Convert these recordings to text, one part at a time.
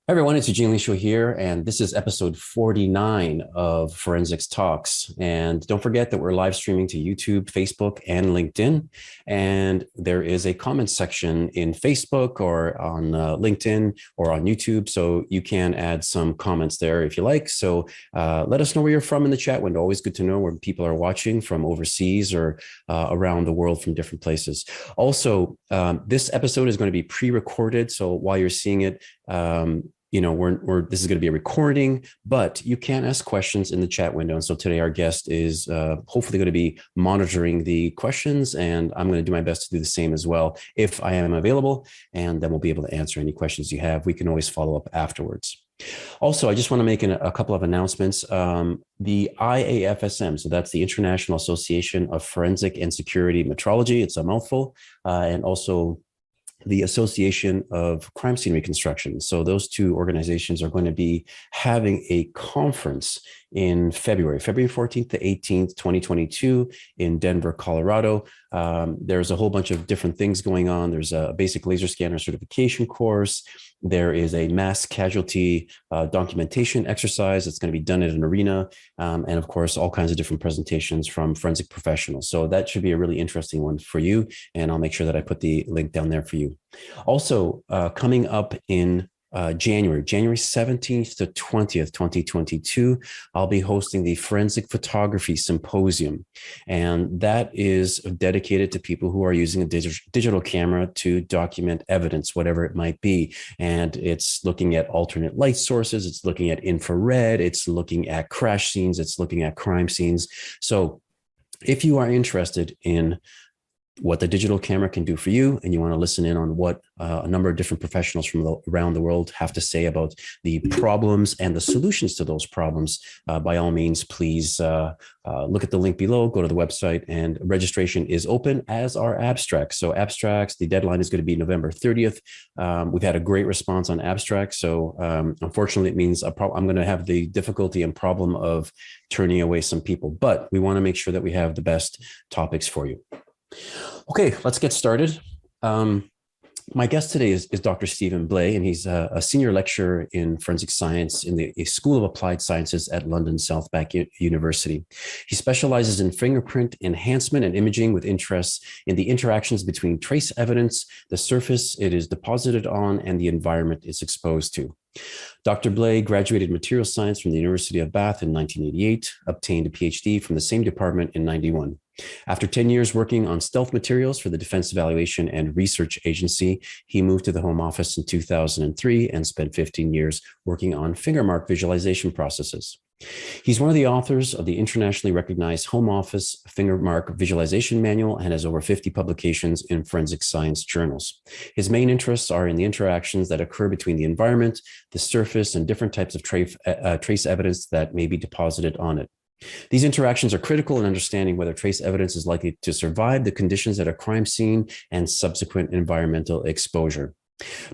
Hi everyone, it's Eugene Lisho here, and this is episode 49 of Forensics Talks. And don't forget that we're live streaming to YouTube, Facebook, and LinkedIn. And there is a comment section in Facebook or on LinkedIn or on YouTube, so you can add some comments there if you like. So let us know where you're from in the chat window. Always good to know where people are watching from overseas or around the world from different places. Also, this episode is going to be pre-recorded, so while you're seeing it, this is going to be a recording, but you can ask questions in the chat window. And so today our guest is hopefully going to be monitoring the questions, and I'm going to do my best to do the same as well if I am available, and then we'll be able to answer any questions you have. We can always follow up afterwards. Also, I just want to make a couple of announcements. The IAFSM, so that's the International Association of Forensic and Security Metrology. It's a mouthful, and also the Association of Crime Scene Reconstruction. So those two organizations are going to be having a conference in February 14th to 18th, 2022 in Denver, Colorado. There's a whole bunch of different things going on. There's a basic laser scanner certification course. There is a mass casualty documentation exercise that's going to be done at an arena. And of course, all kinds of different presentations from forensic professionals. So that should be a really interesting one for you. And I'll make sure that I put the link down there for you. Also, coming up in January 17th to 20th, 2022, I'll be hosting the Forensic Photography Symposium. And that is dedicated to people who are using a digital camera to document evidence, whatever it might be. And it's looking at alternate light sources. It's looking at infrared. It's looking at crash scenes. It's looking at crime scenes. So if you are interested in what the digital camera can do for you, and you want to listen in on what a number of different professionals from around the world have to say about the problems and the solutions to those problems, by all means, please look at the link below, go to the website, and registration is open, as are abstracts. So abstracts, the deadline is going to be November 30th. We've had a great response on abstracts. So unfortunately, it means I'm going to have the difficulty and problem of turning away some people, but we want to make sure that we have the best topics for you. Okay, let's get started. My guest today is Dr. Stephen Bleay, and he's a senior lecturer in forensic science in the School of Applied Sciences at London South Bank University. He specializes in fingerprint enhancement and imaging with interests in the interactions between trace evidence, the surface it is deposited on, and the environment it's exposed to. Dr. Bleay graduated material science from the University of Bath in 1988, obtained a PhD from the same department in 91. After 10 years working on stealth materials for the Defense Evaluation and Research Agency, he moved to the Home Office in 2003 and spent 15 years working on fingermark visualization processes. He's one of the authors of the internationally recognized Home Office Fingermark Visualization Manual and has over 50 publications in forensic science journals. His main interests are in the interactions that occur between the environment, the surface, and different types of trace evidence that may be deposited on it. These interactions are critical in understanding whether trace evidence is likely to survive the conditions at a crime scene and subsequent environmental exposure.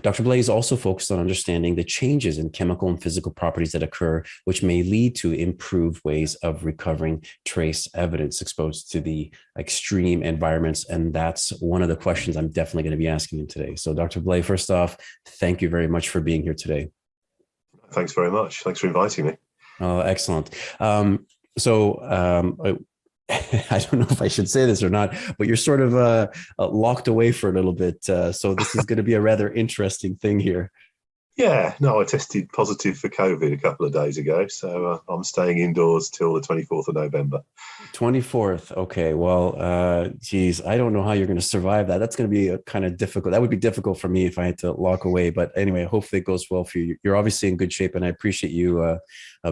Dr. Bleay is also focused on understanding the changes in chemical and physical properties that occur, which may lead to improved ways of recovering trace evidence exposed to the extreme environments. And that's one of the questions I'm definitely going to be asking you today. So Dr. Bleay, first off, thank you very much for being here today. Thanks very much. Thanks for inviting me. Oh, excellent. I don't know if I should say this or not, but you're sort of locked away for a little bit. So this is going to be a rather interesting thing here. Yeah, no, I tested positive for COVID a couple of days ago. So I'm staying indoors till the 24th of November. 24th. Okay. Well, geez, I don't know how you're going to survive that. That's going to be a kind of difficult. That would be difficult for me if I had to lock away. But anyway, hopefully it goes well for you. You're obviously in good shape, and I appreciate you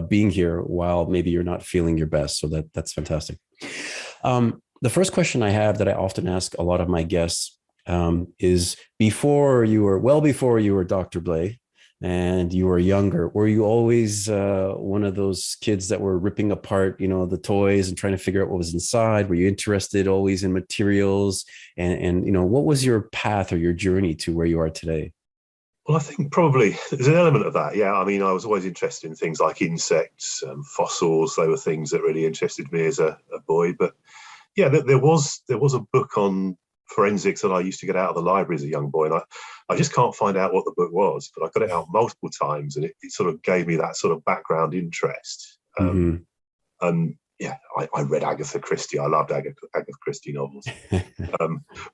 being here while maybe you're not feeling your best. So that's fantastic. The first question I have that I often ask a lot of my guests is before you were Dr. Bleay, and you were younger, were you always one of those kids that were ripping apart, the toys and trying to figure out what was inside? Were you interested always in materials? And what was your path or your journey to where you are today? Well, I think probably there's an element of that. Yeah, I mean, I was always interested in things like insects, fossils. They were things that really interested me as a boy. But yeah, there was a book on forensics that I used to get out of the library as a young boy, and I just can't find out what the book was, but I got it out multiple times, and it sort of gave me that sort of background interest. And yeah, I read Agatha Christie. I loved Agatha Christie novels.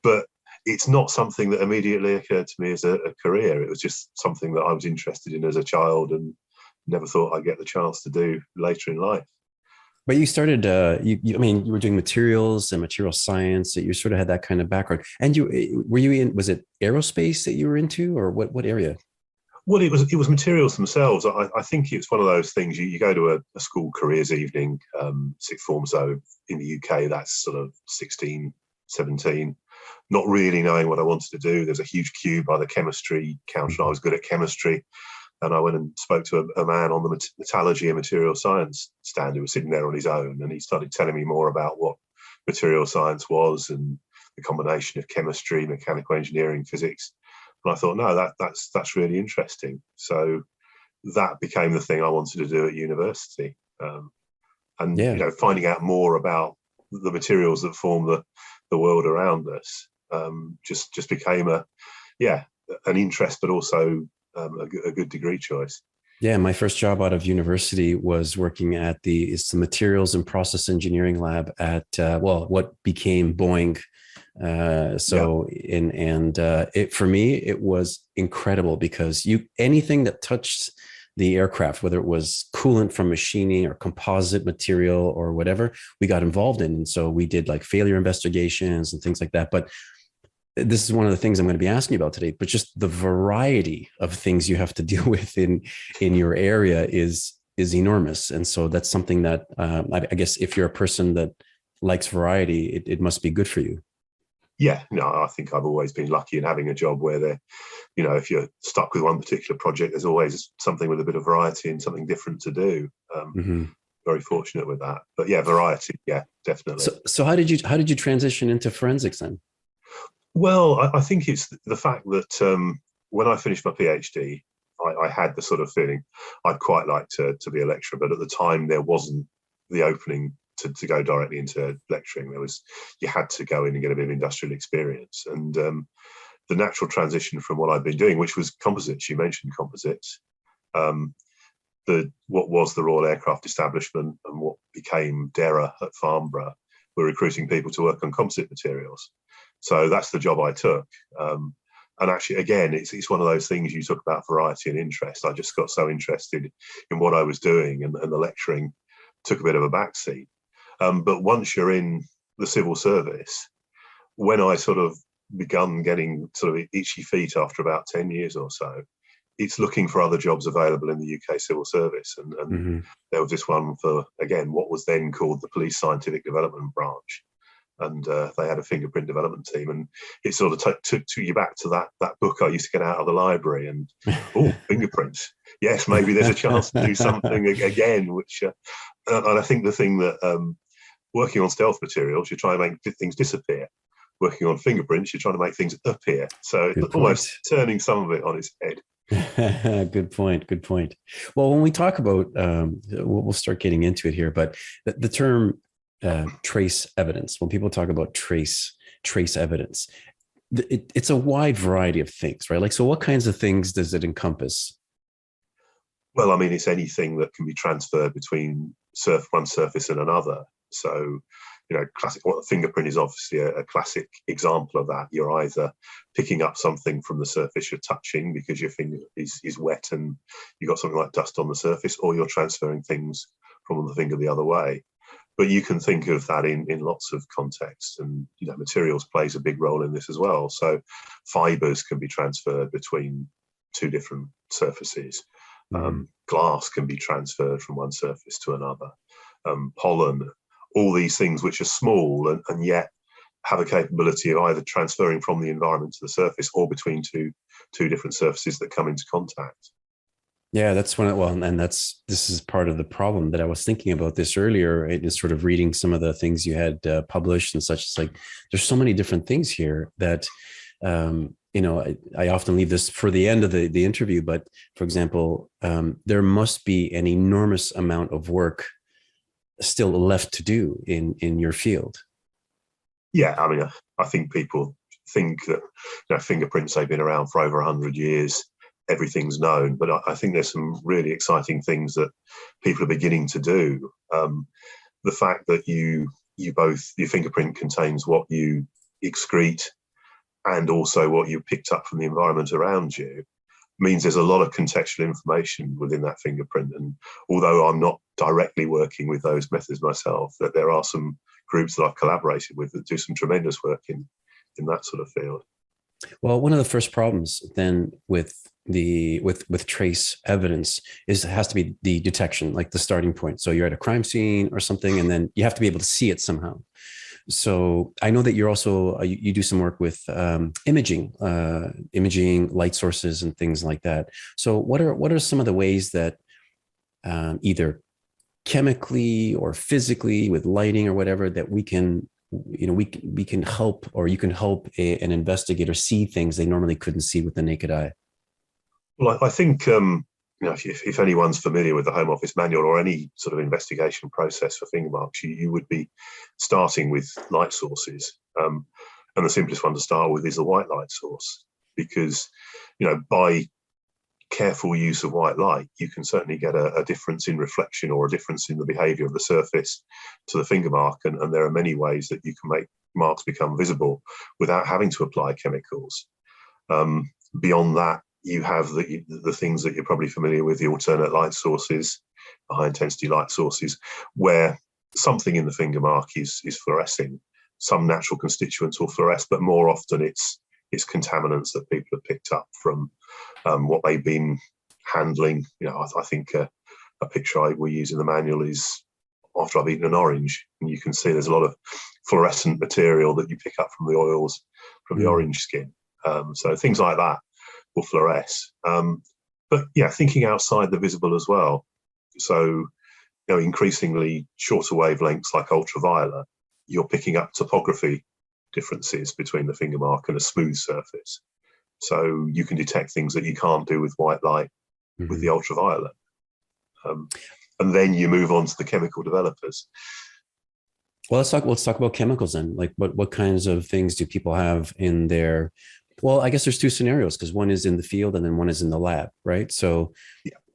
But it's not something that immediately occurred to me as a career. It was just something that I was interested in as a child and never thought I'd get the chance to do later in life. But you started, I mean, you were doing materials and material science. That you sort of had that kind of background. And were you in? Was it aerospace that you were into, or what area? Well, it was materials themselves. I think it's one of those things. You go to a school careers evening, sixth form. So in the UK, that's sort of 16, 17. Not really knowing what I wanted to do. There's a huge queue by the chemistry counter. I was good at chemistry. And I went and spoke to a man on the metallurgy and material science stand who was sitting there on his own. And he started telling me more about what material science was and the combination of chemistry, mechanical engineering, physics. And I thought, no, that's really interesting. So that became the thing I wanted to do at university. And Yeah. you know, finding out more about the materials that form the world around us just became an interest, but also a good degree choice. Yeah, my first job out of university was working at the materials and process engineering lab at what became Boeing. It for me it was incredible because anything that touched the aircraft, whether it was coolant from machining or composite material or whatever, we got involved in. And so we did like failure investigations and things like that. But this is one of the things I'm going to be asking you about today, but just the variety of things you have to deal with in your area is enormous. And so that's something that I guess if you're a person that likes variety, it must be good for you. Yeah, no, I think I've always been lucky in having a job where if you're stuck with one particular project, there's always something with a bit of variety and something different to do. Very fortunate with that. But yeah, variety, yeah, definitely. So how did you transition into forensics then? Well, I think it's the fact that when I finished my PhD, I had the sort of feeling I'd quite like to be a lecturer, but at the time there wasn't the opening to go directly into lecturing. You had to go in and get a bit of industrial experience. And the natural transition from what I'd been doing, which was composites, you mentioned composites, what was the Royal Aircraft Establishment and what became DERA at Farnborough were recruiting people to work on composite materials. So that's the job I took. And actually, again, it's one of those things you talk about variety and interest. I just got so interested in what I was doing, and the lecturing took a bit of a backseat. But once you're in the civil service, when I sort of begun getting sort of itchy feet after about 10 years or so, it's looking for other jobs available in the UK civil service. And there was this one for, again, what was then called the Police Scientific Development Branch. And they had a fingerprint development team, and it sort of took you back to that book I used to get out of the library. And fingerprints, yes, maybe there's a chance to do something again. Which, and I think the thing that working on stealth materials, you're trying to make things disappear. Working on fingerprints, you're trying to make things appear. So it's almost turning some of it on its head. Good point. Well, when we talk about, we'll start getting into it here, but the term trace evidence, when people talk about trace evidence, it's a wide variety of things, right? Like, so what kinds of things does it encompass? Well, I mean, it's anything that can be transferred between one surface and another. So, classic. Well, a fingerprint is obviously a classic example of that. You're either picking up something from the surface you're touching because your finger is wet and you've got something like dust on the surface, or you're transferring things from the finger the other way. But you can think of that in lots of contexts, and materials plays a big role in this as well. So fibers can be transferred between two different surfaces. Glass can be transferred from one surface to another. Pollen, all these things which are small and yet have a capability of either transferring from the environment to the surface or between two different surfaces that come into contact. Yeah, that's this is part of the problem that I was thinking about this earlier. It is sort of reading some of the things you had published and such. It's like, there's so many different things here that, I often leave this for the end of the interview, but for example, there must be an enormous amount of work still left to do in your field. Yeah, I mean, I think people think that fingerprints, they've been around for over 100 years. Everything's known, but I think there's some really exciting things that people are beginning to do. The fact that your fingerprint contains what you excrete and also what you picked up from the environment around you means there's a lot of contextual information within that fingerprint. And although I'm not directly working with those methods myself, that there are some groups that I've collaborated with that do some tremendous work in that sort of field. Well, one of the first problems then with trace evidence is it has to be the detection, like the starting point. So you're at a crime scene or something, and then you have to be able to see it somehow. So I know that you're also you do some work with imaging, light sources, and things like that. So what are some of the ways that either chemically or physically with lighting or whatever that we can help, or you can help an investigator see things they normally couldn't see with the naked eye? Well, I think if anyone's familiar with the Home Office manual or any sort of investigation process for finger marks, you would be starting with light sources. And the simplest one to start with is the white light source, because, by careful use of white light, you can certainly get a difference in reflection or a difference in the behavior of the surface to the finger mark. And there are many ways that you can make marks become visible without having to apply chemicals. Beyond that, you have the things that you're probably familiar with, the alternate light sources, the high intensity light sources, where something in the finger mark is fluorescing. Some natural constituents will fluoresce, but more often it's contaminants that people have picked up from what they've been handling. I think a picture we use in the manual is after I've eaten an orange, and you can see there's a lot of fluorescent material that you pick up from the oils from the orange skin. So things like that will fluoresce. But yeah, thinking outside the visible as well. So, increasingly shorter wavelengths like ultraviolet, you're picking up topography differences between the finger mark and a smooth surface. So you can detect things that you can't do with white light with the ultraviolet. And then you move on to the chemical developers. Well, let's talk about chemicals then. Like what kinds of things do people have in their, well, I guess there's two scenarios, because one is in the field and then one is in the lab, right? So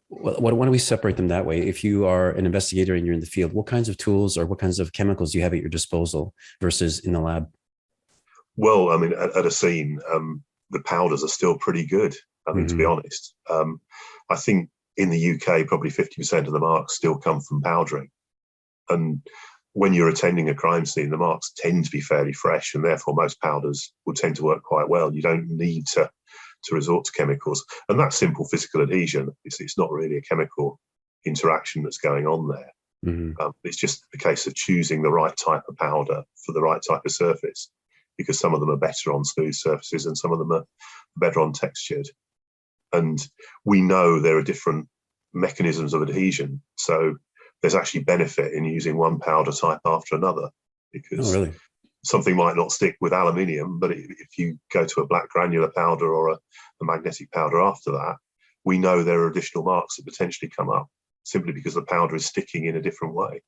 why don't we separate them that way? If you are an investigator and you're in the field, what kinds of tools or what kinds of chemicals do you have at your disposal versus in the lab? Well, I mean, at a scene, the powders are still pretty good. I mean, to be honest, I think in the UK, probably 50% of the marks still come from powdering. And when you're attending a crime scene, the marks tend to be fairly fresh, and therefore most powders will tend to work quite well. You don't need to resort to chemicals. And that's simple physical adhesion. It's not really a chemical interaction that's going on there. It's just a case of choosing the right type of powder for the right type of surface, because some of them are better on smooth surfaces and some of them are better on textured. And we know there are different mechanisms of adhesion. So there's actually benefit in using one powder type after another, because something might not stick with aluminium, but if you go to a black granular powder or a magnetic powder after that, we know there are additional marks that potentially come up simply because the powder is sticking in a different way.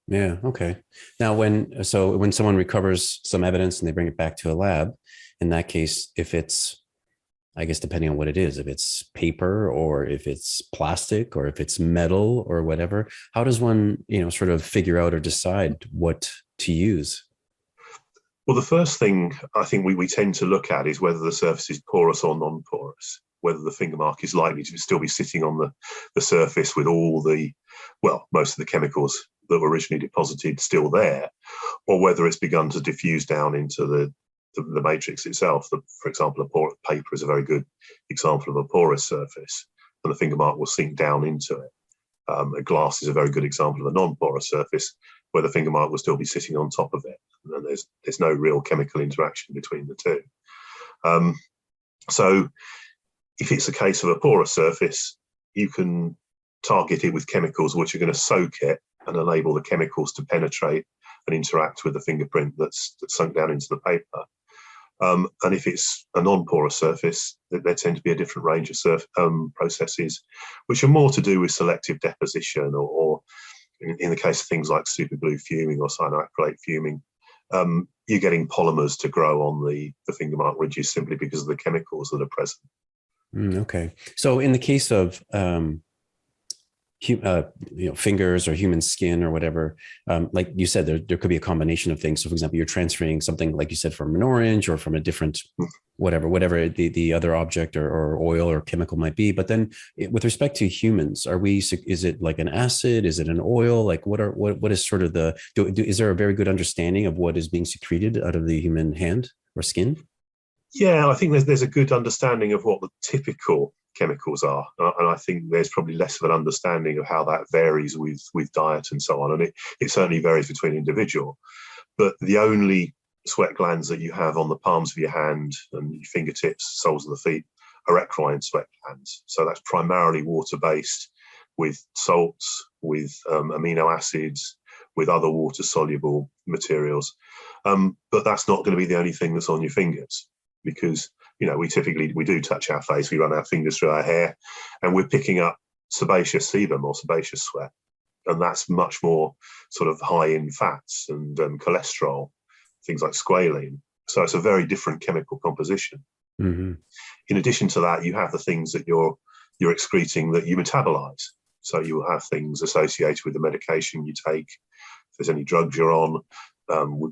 Yeah. Okay. Now, when someone recovers some evidence and they bring it back to a lab, in that case, if it's, I guess, depending on what it is, if it's paper or if it's plastic or if it's metal or whatever, how does one, sort of figure out or decide what to use? Well, the first thing I think we tend to look at is whether the surface is porous or non-porous, whether the finger mark is likely to still be sitting on the surface with all most of the chemicals that were originally deposited still there, or whether it's begun to diffuse down into the matrix itself. For example, paper is a very good example of a porous surface, and the finger mark will sink down into it. A glass is a very good example of a non-porous surface, where the finger mark will still be sitting on top of it, and there's no real chemical interaction between the two. So if it's a case of a porous surface, you can target it with chemicals which are going to soak it and enable the chemicals to penetrate and interact with the fingerprint that's sunk down into the paper. And if it's a non-porous surface, there tend to be a different range of processes which are more to do with selective deposition, or in the case of things like super glue fuming or cyanoacrylate fuming, you're getting polymers to grow on the fingermark ridges simply because of the chemicals that are present. Okay. So in the case of fingers or human skin or whatever, like you said, there could be a combination of things. So for example, you're transferring something, like you said, from an orange or from a different whatever the other object or oil or chemical might be. But then with respect to humans, is it like an acid? Is it an oil? Like what is sort of is there a very good understanding of what is being secreted out of the human hand or skin? Yeah, I think there's a good understanding of what the typical chemicals are, and I think there's probably less of an understanding of how that varies with diet and so on, and it certainly varies between individual. But the only sweat glands that you have on the palms of your hand and your fingertips, soles of the feet, are eccrine sweat glands. So that's primarily water-based, with salts, with amino acids, with other water-soluble materials. But that's not going to be the only thing that's on your fingers, because we do touch our face, we run our fingers through our hair, and we're picking up sebaceous sebum or sebaceous sweat, and that's much more sort of high in fats and cholesterol, things like squalene. So it's a very different chemical composition. Mm-hmm. In addition to that, you have the things that you're excreting that you metabolize. So you will have things associated with the medication you take. If there's any drugs you're on,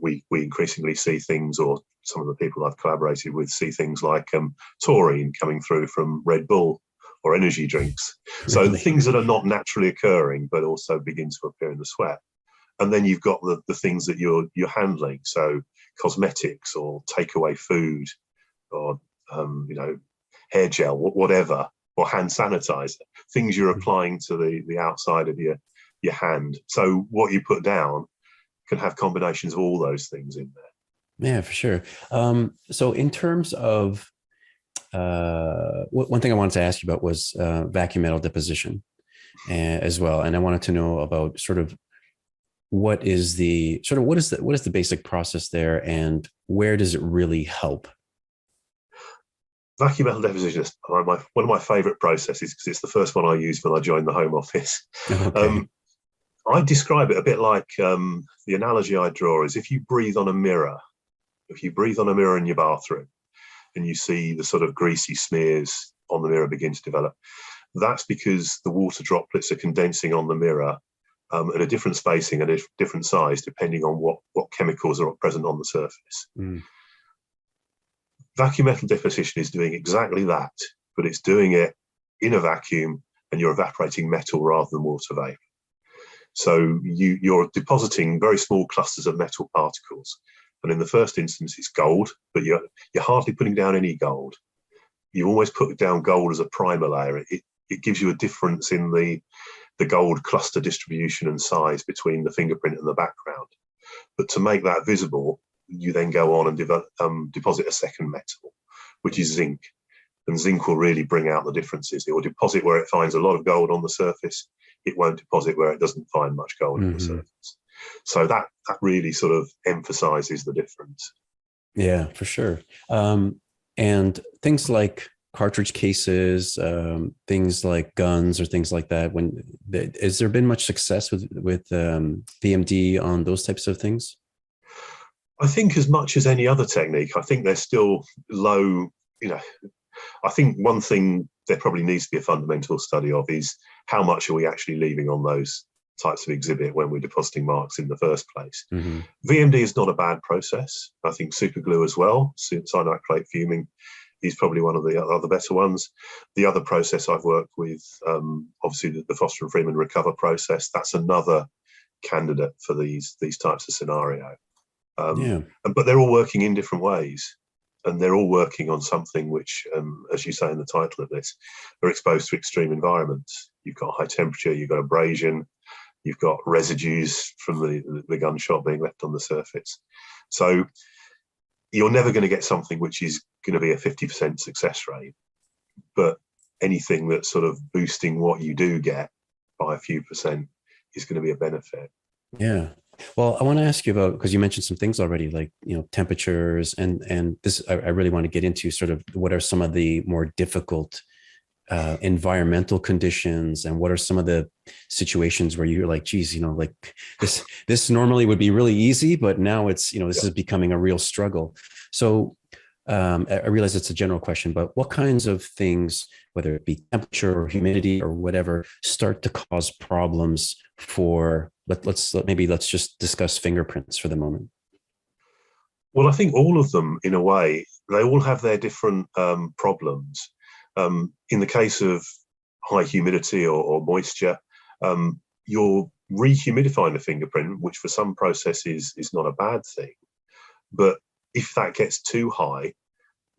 we increasingly see things, or some of the people I've collaborated with see things like taurine coming through from Red Bull or energy drinks. So Really? Things that are not naturally occurring, but also begin to appear in the sweat. And then you've got the things that you're handling. So cosmetics or takeaway food or, hair gel, whatever, or hand sanitizer, things you're applying to the outside of your hand. So what you put down can have combinations of all those things in there. Yeah, for sure. So in terms of one thing I wanted to ask you about was vacuum metal deposition as well, and I wanted to know about sort of what is the basic process there, and where does it really help? Vacuum metal deposition is one of my favorite processes because it's the first one I used when I joined the Home Office. Okay. I describe it a bit like the analogy I draw is if you breathe on a mirror in your bathroom and you see the sort of greasy smears on the mirror begin to develop, that's because the water droplets are condensing on the mirror at a different spacing and a different size, depending on what chemicals are present on the surface. Mm. Vacuum metal deposition is doing exactly that, but it's doing it in a vacuum, and you're evaporating metal rather than water vapor. So you're depositing very small clusters of metal particles. And in the first instance, it's gold, but you're hardly putting down any gold. You always put down gold as a primer layer. It gives you a difference in the gold cluster distribution and size between the fingerprint and the background. But to make that visible, you then go on and deposit a second metal, which is zinc. And zinc will really bring out the differences. It will deposit where it finds a lot of gold on the surface. It won't deposit where it doesn't find much gold on the surface. So that really sort of emphasizes the difference. Yeah, for sure. And things like cartridge cases, things like guns or things like that. Has there been much success with VMD on those types of things? I think as much as any other technique, I think they're still low. I think one thing there probably needs to be a fundamental study of is how much are we actually leaving on those types of exhibit when we're depositing marks in the first place. Mm-hmm. VMD is not a bad process. I think super glue as well, cyanide plate fuming, is probably one of the other better ones. The other process I've worked with, obviously the Foster and Freeman recover process, that's another candidate for these types of scenario. But they're all working in different ways, and they're all working on something which, as you say in the title of this, are exposed to extreme environments. You've got high temperature, you've got abrasion, you've got residues from the gunshot being left on the surface. So you're never going to get something which is going to be a 50% success rate, but anything that's sort of boosting what you do get by a few percent is going to be a benefit. Yeah. Well, I want to ask you about, because you mentioned some things already, like, temperatures, and this, I really want to get into sort of what are some of the more difficult environmental conditions, and what are some of the situations where you're like, geez, like this normally would be really easy, but now it's, this is becoming a real struggle. So I realize it's a general question, but what kinds of things, whether it be temperature or humidity or whatever, start to cause problems for, let's just discuss fingerprints for the moment. Well, I think all of them, in a way, they all have their different problems. In the case of high humidity or moisture, you're rehumidifying the fingerprint, which for some processes is not a bad thing. But if that gets too high,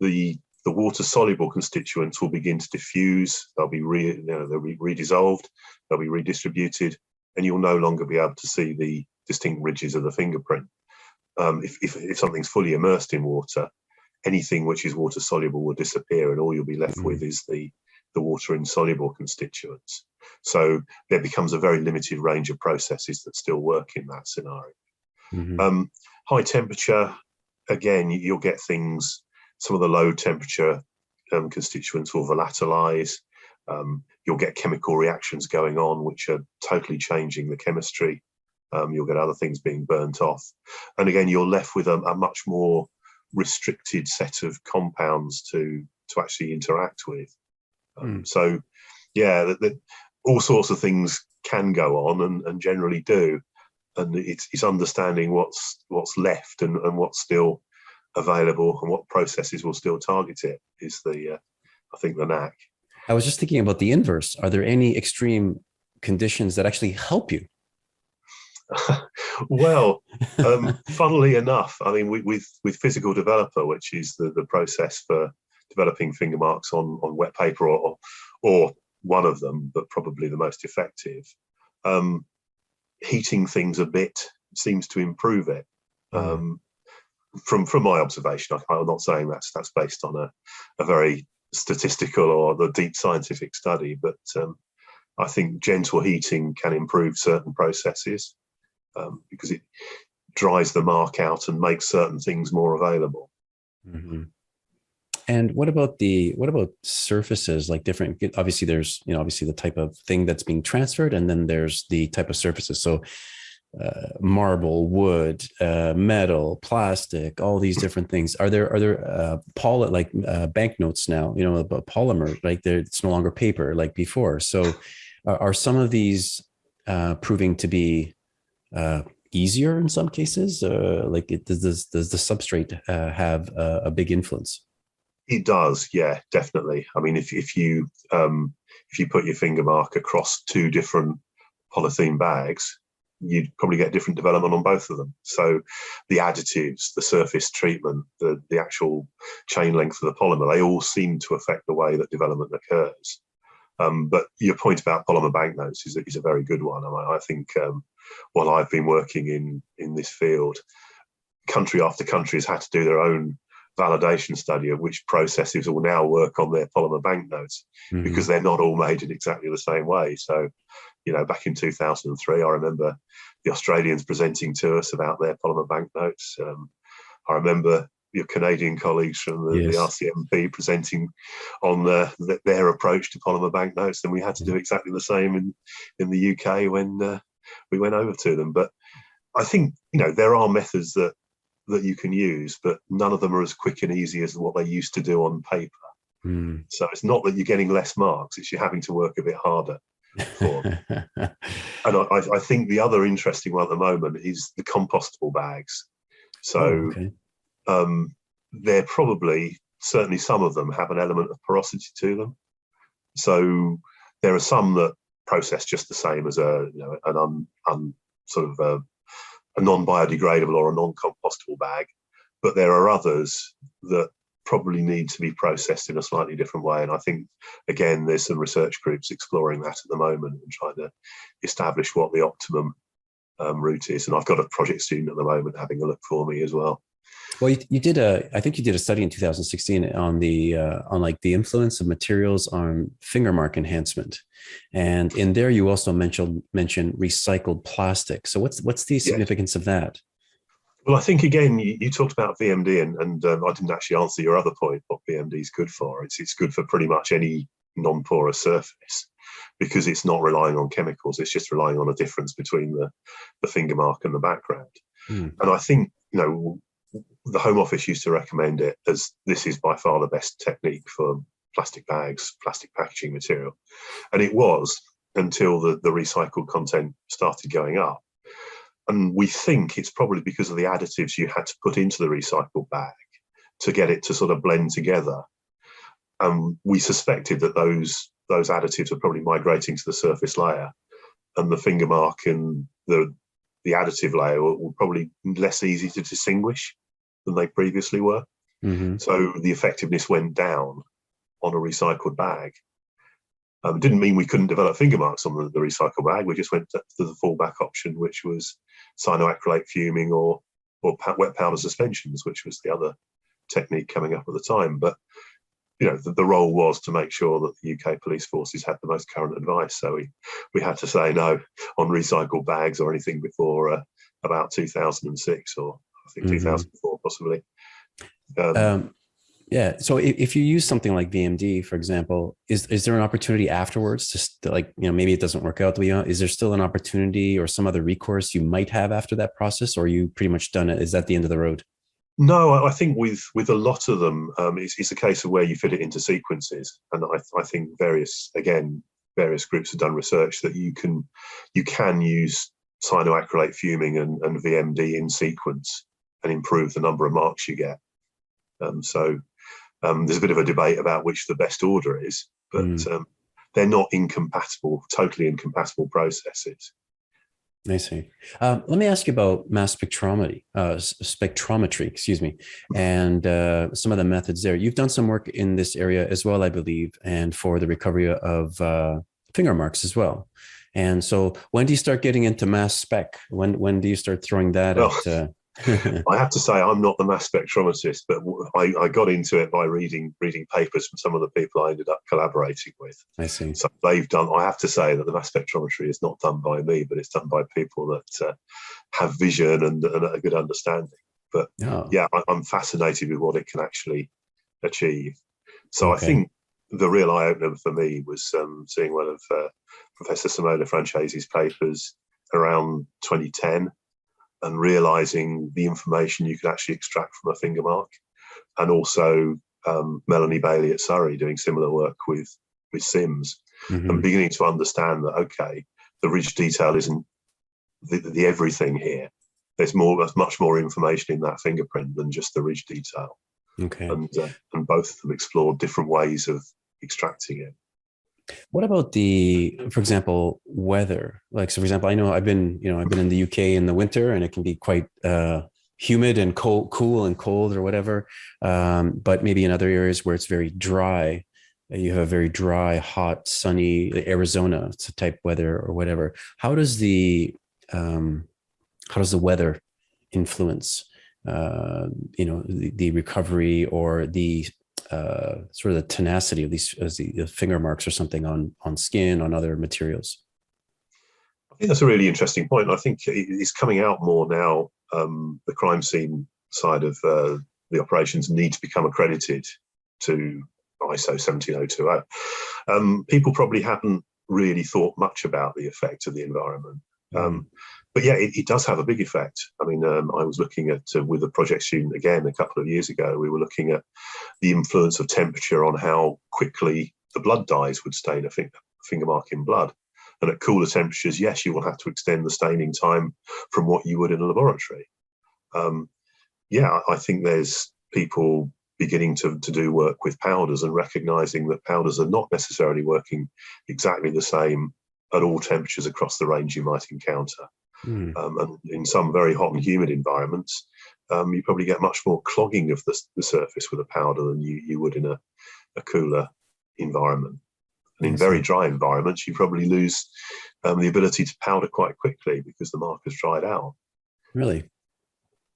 the water-soluble constituents will begin to diffuse. They'll be redissolved, they'll be redistributed, and you'll no longer be able to see the distinct ridges of the fingerprint. If something's fully immersed in water, anything which is water soluble will disappear, and all you'll be left with is the water insoluble constituents. So there becomes a very limited range of processes that still work in that scenario. High temperature, again, you'll get things, some of the low temperature constituents will volatilize. You'll get chemical reactions going on which are totally changing the chemistry. You'll get other things being burnt off. And again, you're left with a much more restricted set of compounds to actually interact with. So, yeah, all sorts of things can go on and generally do. And it's understanding what's left and what's still available and what processes will still target it is I think the knack. I was just thinking about the inverse. Are there any extreme conditions that actually help you? Well, funnily enough, I mean, with Physical Developer, which is the process for developing finger marks on wet paper, or one of them, but probably the most effective, heating things a bit seems to improve it. From my observation, I'm not saying that's based on a very statistical or the deep scientific study, but I think gentle heating can improve certain processes. Because it dries the mark out and makes certain things more available. And what about surfaces, like different? Obviously, there's obviously the type of thing that's being transferred, and then there's the type of surfaces. So, marble, wood, metal, plastic, all these different things. Are there banknotes now? Polymer, like it's no longer paper like before. So, are some of these proving to be easier in some cases? Does the substrate have a big influence? It does, yeah, definitely. I mean, if you put your finger mark across two different polythene bags, you'd probably get different development on both of them. So the additives, the surface treatment, the actual chain length of the polymer, they all seem to affect the way that development occurs. But your point about polymer banknotes is a very good one. I think while I've been working in this field, country after country has had to do their own validation study of which processes will now work on their polymer banknotes, because they're not all made in exactly the same way. So, back in 2003, I remember the Australians presenting to us about their polymer banknotes. I remember your Canadian colleagues from the RCMP presenting on their approach to polymer banknotes, and we had to do exactly the same in the UK when we went over to them. But I think there are methods that you can use, but none of them are as quick and easy as what they used to do on paper. So it's not that you're getting less marks; it's you're having to work a bit harder for them. And I think the other interesting one at the moment is the compostable bags. So. They're probably, certainly some of them have an element of porosity to them. So there are some that process just the same as a non-biodegradable or a non-compostable bag, but there are others that probably need to be processed in a slightly different way. And I think, again, there's some research groups exploring that at the moment and trying to establish what the optimum route is. And I've got a project student at the moment having a look for me as well. Well, I think you did a study in 2016 on the influence of materials on fingermark enhancement, and in there you also mentioned recycled plastic. So what's the significance of that? Well, I think again you talked about VMD, and I didn't actually answer your other point. What VMD is good for? It's good for pretty much any non-porous surface, because it's not relying on chemicals. It's just relying on a difference between the finger mark and the background. And I think, the Home Office used to recommend it as this is by far the best technique for plastic bags, plastic packaging material. And it was, until the recycled content started going up. And we think it's probably because of the additives you had to put into the recycled bag to get it to sort of blend together. We suspected that those additives are probably migrating to the surface layer, and the finger mark and the additive layer were probably less easy to distinguish than they previously were. So the effectiveness went down on a recycled bag. It didn't mean we couldn't develop finger marks on the recycled bag. We just went to the fallback option, which was cyanoacrylate fuming or wet powder suspensions, which was the other technique coming up at the time. But the role was to make sure that the UK police forces had the most current advice. So we had to say no on recycled bags or anything before about 2006, or I think 2004 possibly. Yeah. So if you use something like VMD, for example, is there an opportunity afterwards to maybe it doesn't work out the way you want? Is there still an opportunity or some other recourse you might have after that process, or are you pretty much done? Is that the end of the road? No, I think with a lot of them, it's a case of where you fit it into sequences. And I think various groups have done research that you can use cyanoacrylate fuming and VMD in sequence and improve the number of marks you get. So there's a bit of a debate about which the best order is, but they're not totally incompatible processes. I see. Let me ask you about mass spectrometry, excuse me, and some of the methods there. You've done some work in this area as well, I believe, and for the recovery of finger marks as well. And so when do you start getting into mass spec? When do you start throwing that at... I have to say, I'm not the mass spectrometrist, but I got into it by reading papers from some of the people I ended up collaborating with. I see. So they've done. I have to say that the mass spectrometry is not done by me, but it's done by people that have vision and a good understanding. But I'm fascinated with what it can actually achieve. So I think the real eye opener for me was seeing one of Professor Simona Francese's papers around 2010. And realizing the information you could actually extract from a finger mark, and also Melanie Bailey at Surrey doing similar work with SIMS, and beginning to understand that the ridge detail isn't the everything here. There's much more information in that fingerprint than just the ridge detail. And both of them explored different ways of extracting it. What about for example, weather? Like, so for example, I know I've been in the UK in the winter, and it can be quite humid and cool and cold or whatever. But maybe in other areas where it's very dry, you have a very dry, hot, sunny Arizona, it's a type weather or whatever. How does the weather influence, the recovery or the sort of the tenacity of these as the finger marks or something on skin, on other materials? I think that's a really interesting point. I think it's coming out more now. The crime scene side of the operations need to become accredited to ISO 17020. People probably haven't really thought much about the effect of the environment. But yeah, it does have a big effect. I mean, I was looking at, with a project student again a couple of years ago, we were looking at the influence of temperature on how quickly the blood dyes would stain a finger mark in blood. And at cooler temperatures, yes, you will have to extend the staining time from what you would in a laboratory. I think there's people beginning to do work with powders and recognizing that powders are not necessarily working exactly the same at all temperatures across the range you might encounter. And in some very hot and humid environments, you probably get much more clogging of the surface with a powder than you would in a cooler environment. And in very dry environments, you probably lose the ability to powder quite quickly because the mark has dried out. Really?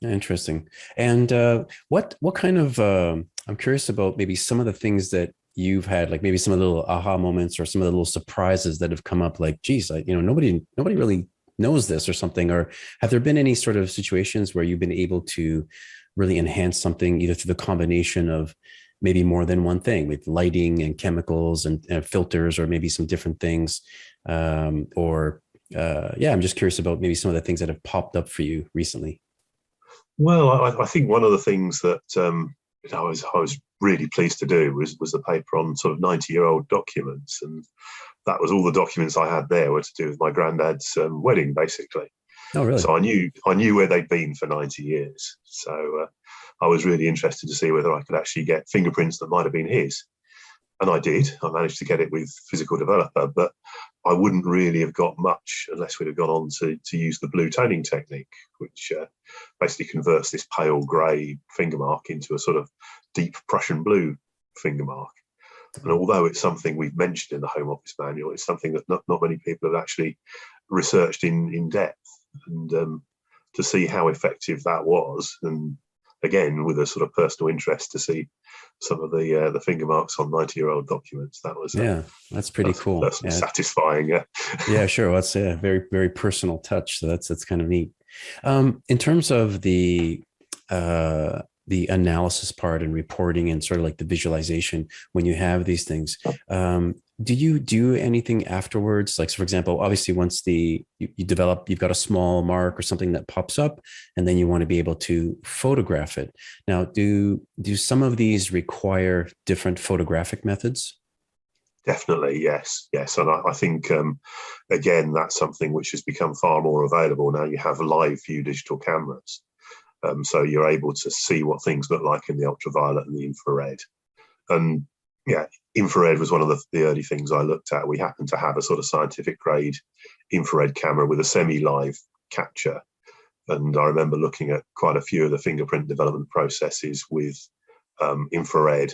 Interesting. And what kind of, I'm curious about maybe some of the things that you've had, like maybe some of the little aha moments or some of the little surprises that have come up, like, geez, nobody really knows this or something. Or have there been any sort of situations where you've been able to really enhance something either through the combination of maybe more than one thing with lighting and chemicals and filters, or maybe some different things. Yeah, I'm just curious about maybe some of the things that have popped up for you recently. Well, I think one of the things that I was really pleased to do was the paper on sort of 90-year-old documents, and that was all the documents I had there were to do with my granddad's wedding, basically. Oh, really? So I knew where they'd been for 90 years. So I was really interested to see whether I could actually get fingerprints that might have been his. And I did. I managed to get it with Physical Developer, but I wouldn't really have got much unless we'd have gone on to use the blue toning technique, which basically converts this pale grey finger mark into a sort of deep Prussian blue finger mark. And although it's something we've mentioned in the Home Office manual, it's something that not many people have actually researched in depth. And to see how effective that was, and again with a sort of personal interest to see some of the finger marks on 90-year-old documents, that was that's pretty cool. Satisfying. Yeah, sure. Well, that's a very, very personal touch. So that's kind of neat. In terms of the analysis part and reporting and sort of like the visualization, when you have these things, do you do anything afterwards? Like, so for example, obviously once you develop, you've got a small mark or something that pops up, and then you want to be able to photograph it. Now, do some of these require different photographic methods? Definitely, yes. And I think, again, that's something which has become far more available now. You have live view digital cameras. So you're able to see what things look like in the ultraviolet and the infrared. And yeah, infrared was one of the early things I looked at. We happened to have a sort of scientific grade infrared camera with a semi-live capture. And I remember looking at quite a few of the fingerprint development processes with infrared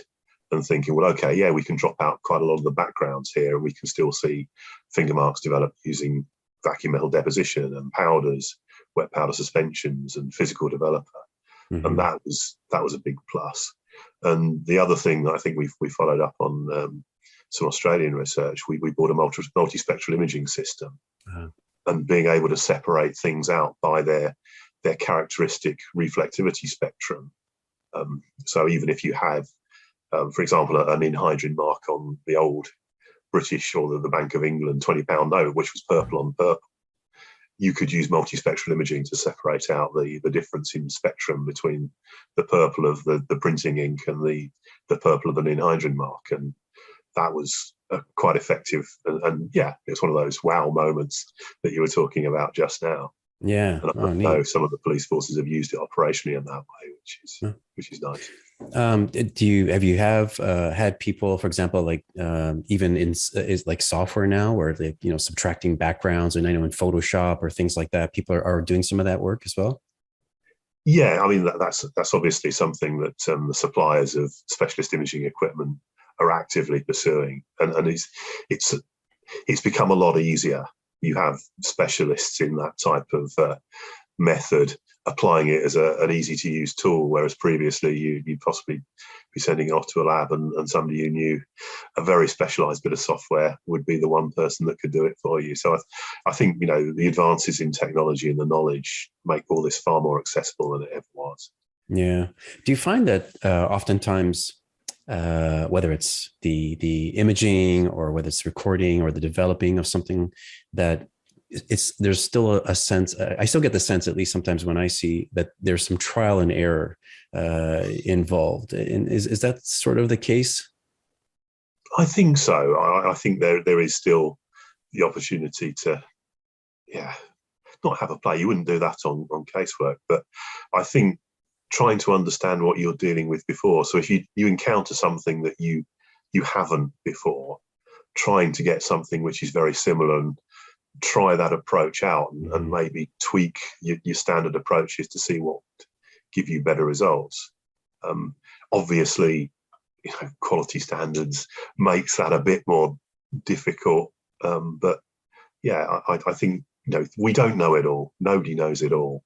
and thinking, well, okay, yeah, we can drop out quite a lot of the backgrounds here, and we can still see finger marks develop using vacuum metal deposition and powders, wet powder suspensions, and Physical Developer. Mm-hmm. And that was a big plus. And the other thing that I think we followed up on some Australian research, we bought a multispectral imaging system, and being able to separate things out by their characteristic reflectivity spectrum. So even if you have, for example, an anhydrine mark on the old British or the Bank of England £20 note, which was purple on purple, you could use multispectral imaging to separate out the difference in spectrum between the purple of the printing ink and the purple of an anhydrine mark. And that was quite effective. And yeah, it's one of those wow moments that you were talking about just now. Yeah. And I know some of the police forces have used it operationally in that way, which is nice. Have you had people, for example, like even is like software now, where they, subtracting backgrounds, and I know in Photoshop or things like that, people are doing some of that work as well? Yeah, I mean that's obviously something that the suppliers of specialist imaging equipment are actively pursuing, and it's become a lot easier. You have specialists in that type of method applying it as an easy to use tool, whereas previously you'd possibly be sending it off to a lab, and somebody who knew a very specialized bit of software would be the one person that could do it for you. So I think the advances in technology and the knowledge make all this far more accessible than it ever was. Yeah. Do you find that oftentimes, whether it's the imaging or whether it's recording or the developing of something, that there's still a sense, I still get the sense, at least sometimes when I see that there's some trial and error involved. And is that sort of the case? I think so. I think there is still the opportunity to, not have a play. You wouldn't do that on casework, but I think trying to understand what you're dealing with before. So if you encounter something that you haven't before, trying to get something which is very similar and try that approach out, and maybe tweak your standard approaches to see what give you better results. Obviously, quality standards makes that a bit more difficult. But yeah, I think we don't know it all. Nobody knows it all.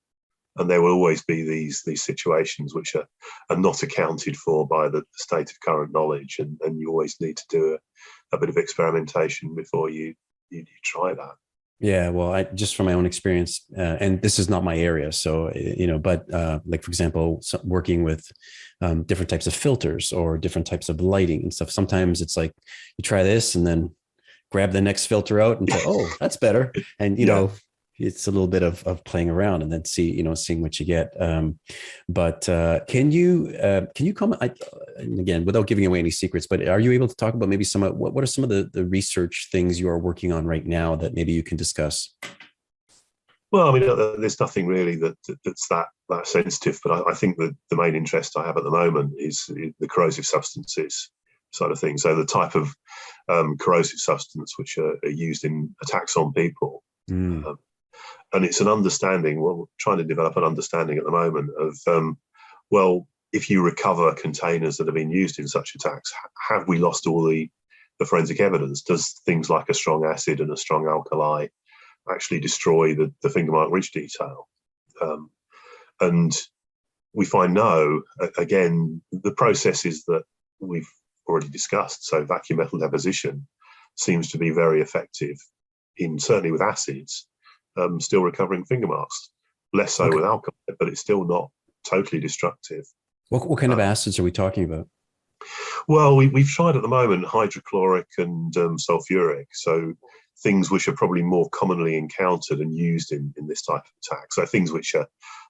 And there will always be these situations which are not accounted for by the state of current knowledge, and you always need to do a bit of experimentation before you try that. Yeah, well, I just from my own experience, and this is not my area, so but like for example, working with different types of filters or different types of lighting and stuff. Sometimes it's like you try this and then grab the next filter out and say, "Oh, that's better," and Yeah. it's a little bit of playing around and then seeing what you get. But can you comment? And again, without giving away any secrets, but are you able to talk about maybe some of what are some of the research things you are working on right now that maybe you can discuss? Well, I mean, there's nothing really that's that sensitive, but I think that the main interest I have at the moment is the corrosive substances side of things. So the type of corrosive substance which are used in attacks on people. Mm, Um, and it's an understanding, well, we're trying to develop an understanding at the moment of, well, if you recover containers that have been used in such attacks, have we lost all the forensic evidence? Does things like a strong acid and a strong alkali actually destroy the fingermark ridge detail? And we find no. Again, the processes that we've already discussed, so vacuum metal deposition, seems to be very effective in, certainly with acids, still recovering finger marks. Less so okay. with alcohol, but it's still not totally destructive. What kind of acids are we talking about? Well, we've tried at the moment hydrochloric and sulfuric, so things which are probably more commonly encountered and used in this type of attack. So things which are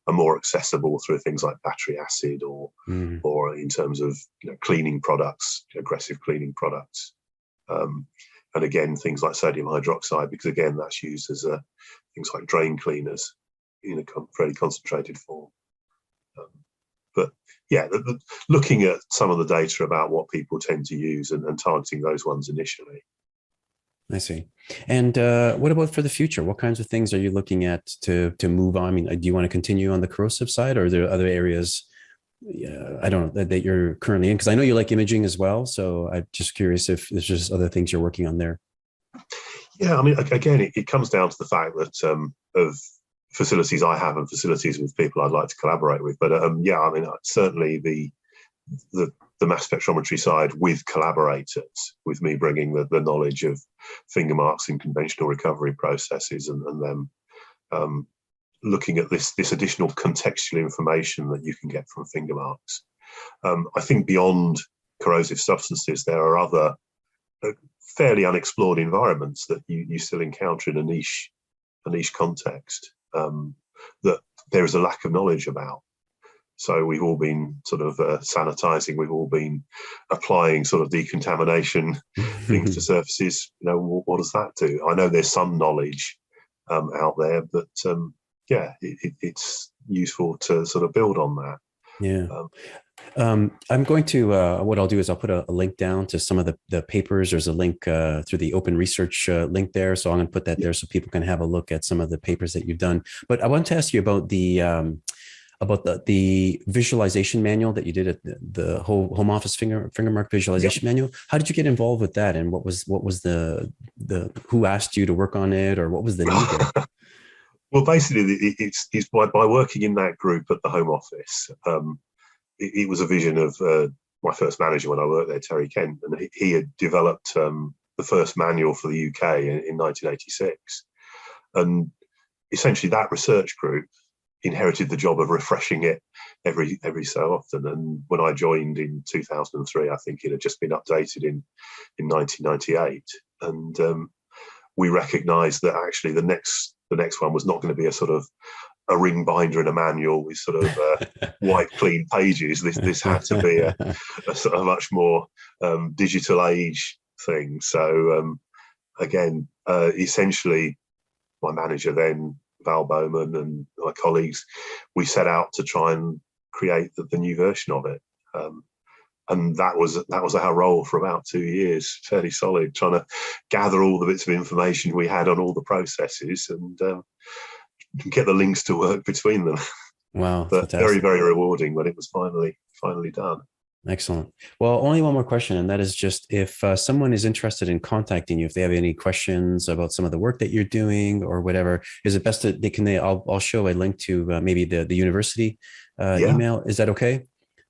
more accessible through things like battery acid Mm, or in terms of cleaning products, aggressive cleaning products. And again, things like sodium hydroxide, because again, that's used as things like drain cleaners in a fairly concentrated form. But yeah, looking at some of the data about what people tend to use and targeting those ones initially. I see. And what about for the future? What kinds of things are you looking at to move on? I mean, do you want to continue on the corrosive side, or are there other areas? I don't know that you're currently in, because I know you like imaging as well. So I'm just curious if there's just other things you're working on there. Yeah, I mean, again, it comes down to the fact that of facilities I have and facilities with people I'd like to collaborate with. But yeah, I mean, certainly the mass spectrometry side with collaborators, with me bringing the knowledge of finger marks in conventional recovery processes and then looking at this additional contextual information that you can get from finger marks. I think beyond corrosive substances, there are other fairly unexplored environments that you still encounter in a niche context that there is a lack of knowledge about. So we've all been sort of sanitizing, we've all been applying sort of decontamination things to surfaces. What does that do? I know there's some knowledge out there, but yeah, it's useful to sort of build on that. Yeah. I'm going to, what I'll do is I'll put a link down to some of the papers. There's a link through the open research link there. So I'm going to put that there so people can have a look at some of the papers that you've done. But I want to ask you about the visualization manual that you did at the home office fingermark visualization manual. How did you get involved with that? And what was the who asked you to work on it, or what was the need there? Well, basically, it's by working in that group at the Home Office. It was a vision of my first manager when I worked there, Terry Kent, and he had developed the first manual for the UK in 1986. And essentially, that research group inherited the job of refreshing it every so often. And when I joined in 2003, I think it had just been updated in 1998. And we recognised that actually the next one was not going to be a sort of a ring binder in a manual with sort of white clean pages. This had to be a sort of much more digital age thing. So again, essentially, my manager then, Val Bowman, and my colleagues, we set out to try and create the new version of it. And that was our role for about 2 years, fairly solid, trying to gather all the bits of information we had on all the processes and get the links to work between them. Wow, But fantastic. very, very rewarding when it was finally done. Excellent. Well, only one more question, and that is just if someone is interested in contacting you, if they have any questions about some of the work that you're doing or whatever, is it best that I'll show a link to maybe the university Yeah, email. Is that okay?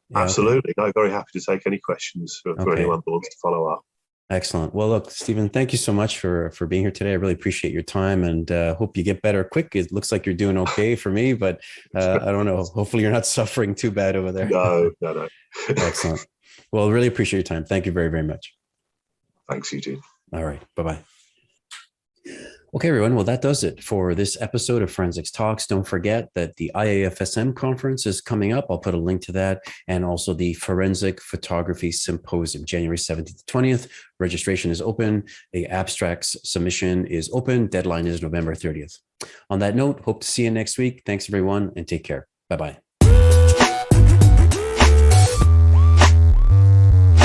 Yeah. Okay. absolutely. No, very happy to take any questions for anyone who wants to follow up. Excellent. Well, look, Stephen, thank you so much for being here today. I really appreciate your time, and hope you get better quick. It looks like you're doing okay for me, but I don't know. Hopefully, you're not suffering too bad over there. No, no, no. Excellent. Well, really appreciate your time. Thank you very, very much. Thanks, Eugene. All right. Bye-bye. Okay, everyone. Well, that does it for this episode of Forensics Talks. Don't forget that the IAFSM conference is coming up. I'll put a link to that, and also the Forensic Photography Symposium, January 17th to 20th. Registration is open. The abstracts submission is open. Deadline is November 30th. On that note, hope to see you next week. Thanks, everyone, and take care. Bye-bye.